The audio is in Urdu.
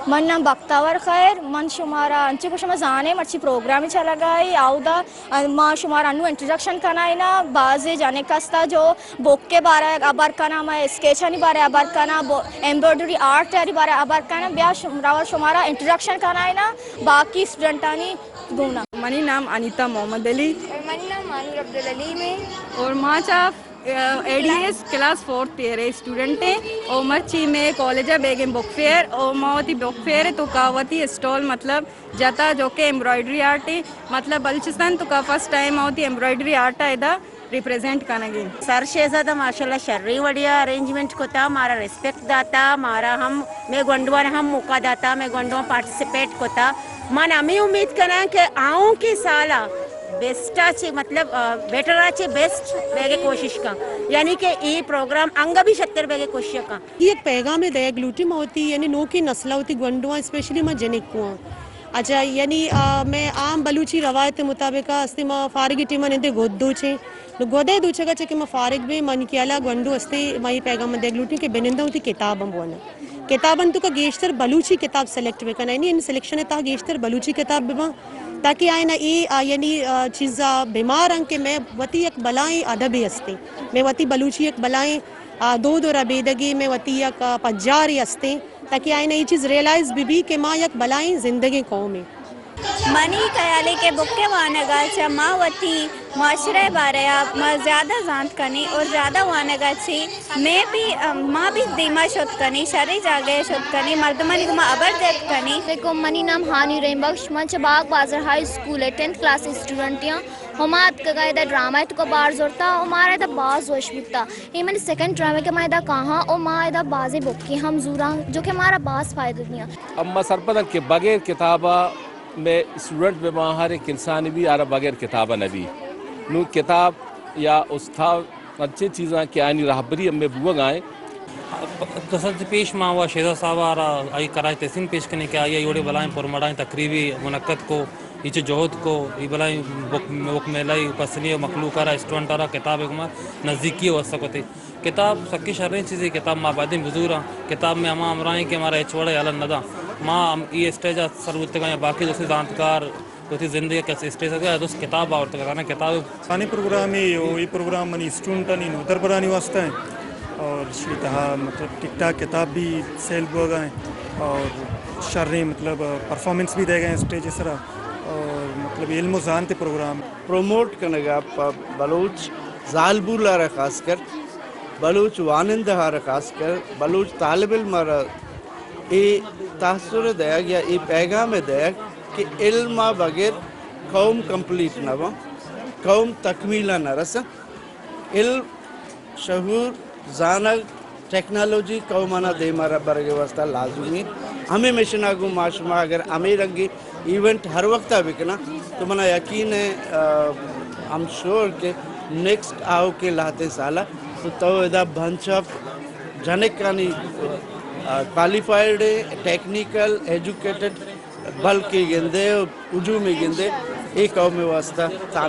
من نام بختاور خیر من شمارا انچی کو شما زانے مرچی پروگرامی چلا گئی آودا ما شمارا انو انٹروڈکشن کنائنا بعض جانے کستا جو بک کے بارے ابر کنا ما اسکیچنی بارے ابر کنا ایمبرائڈری آرٹ تیاری بارے ابر کنا بیا شمارا انٹروڈکشن کنائنا باقی اسٹوڈنٹانی گونا. منی نام انیتا محمد علی اور منی نام مانور عبدالعلیم ہے اور ماچا A D S class 4th year student ہیں اور مرچی میں کالج بیگم بک فیئر اور ماوتی بک فیئر تو کاوتی اسٹال مطلب جاتا جو کہ ایمبرائڈری آرٹ ہے مطلب بلوچستان تو کا فرسٹ ٹائم ہوتی ایمبرائڈری آرٹ ہے ریپرزینٹ کرنے گی. سر شہزادہ ماشاء اللہ شرری وڑیا ارینجمنٹ کو تھا مارا ریسپیکٹ داتا مارا ہم میں گونڈوان ہم موقع داتا میں گونڈوان پارٹیسپیٹ کو تھا من ہمیں امید کرنا کہ آؤں کی سالہ بیسٹ آچے مطلب بیٹر آچے بیسٹ بیگے کوشش کا یعنی کہ یہ پروگرام انگا بھی 76 بیگے کوشش کا یہ ایک پیغام ہے دیگ لوٹی میں ہوتی یعنی نو کی نسلہ ہوتی گونڈوان اسپیشلی میں جنک کو اچھا یعنی میں عام بلوچی روایت مطابق استی میں فارغی ٹیمہ نندے گودو چھے گودے دو چھگا چھے کہ میں فارغ بھی من کیالا گونڈو استی میں پیغام دیگ لوٹی کہ بنندہ ہوتی کتاب ہم بونا کتابن تو کا گیشتر بلوچی کتاب سلیکٹ بکنا یعنی سلیکشن تا گیشتر بلوچی کتاب بما تاکہ آئینہ یعنی چیزا بیمار ہوں کہ میں وتی ایک بلائیں ادبی ہستے میں وتی بلوچی ایک بلائیں دو ربیدگی میں وتی ایک پجاری ہستے تاکہ آئینہ یہ چیز ریلائز بھی کہ ماں یک بلائیں زندگی قوم ہے. منی خیالی کے بکے وانگا چا ماں وتی معاشرے بارے آپ ماں زیادہ زانت کنی اور زیادہ وانگا چی میں بھی ماں بھی دیما شد کنی شرعی جاگے شد کنی مردمانی کو ماں ابر دیت کنی. علیکم منی نام ہانی رحم بخش من چباغ بازار ہائی اسکول ہے 10th کلاس اسٹوڈنٹ ہیں ہمات کا قاعدہ ڈرامہ تو کو بار زورتا ہمارا دا باز وش بکتا یہ میں نے سیکنڈ ڈرامے کے ماں دا کہاں اور ماں دا بازے بکی ہم زورا جو کہ ہمارا باز فائدہ دیا. اما سرپدن کے بغیر کتابہ میں اسٹوڈنٹ میں وہاں ہر ایک انسانی بھی آرہ بغیر کتابہ نبی نو کتاب یا استاد اچھی چیزاں کہ آئینی رہبری ہمیں بوگ آئیں تصد پیش ماں ہوا شہزاد صاحب آ رہا آئی کرائے تحسین پیش کرنے کے آئیے یوڑے بلائیں پرمڑائیں تقریبی منعقد کو یہ جہد کو یہ بلائیں بک میلائی پسلی مخلوق آ رہا اسٹوڈنٹ آ رہا کتاب ایک نزدیکی ہو سکتے کتاب سکی شرعی چیزیں کتاب ماں بادیں بزرگ کتاب میں ہماں امرائیں کہ ہمارا اچوڑا عالم ندا ماں یہ اسٹیج سربت کا یا باقی دوسری دانتکار دوسری زندگی کا اسٹیج ہے دوست کتاب اور تکانا کتاب ثانی پروگرام ہے یہ پروگرام منی اسٹوڈنٹانی نوتر برانی واسطہ ہیں اور اسی طرح مطلب ٹک ٹاک کتاب بھی سیل ہو گئے اور شرعی مطلب پرفارمنس بھی دے گئے اسٹیج اس طرح اور مطلب علم و ذانت پروگرام پروموٹ کرنے گا بلوچ زالبول آ رہا خاص کر بلوچ وانند آ رہا خاص کر بلوچ طالب علم آ رہا یہ تاثر دیا گیا یہ پیغام دیا کہ علم بغیر قوم کمپلیٹ نہ ہو قوم تکمیلہ نہ رسا علم شعور زانگ ٹیکنالوجی قومانہ دے مارا برگے واسطہ لازمی ہمیں مشن آگو معاشمہ اگر ہمیں رنگی ایونٹ ہر وقت بکنا تو منا یقین ہے ہم شور کہ نیکسٹ آؤ کے لاتے سالہ تو ادا بنچ آف جنکانی کوالیفائڈ ٹیکنیکل ایجوکیٹڈ بلکہ گندے اجو میں گندے ایک قوم واسطہ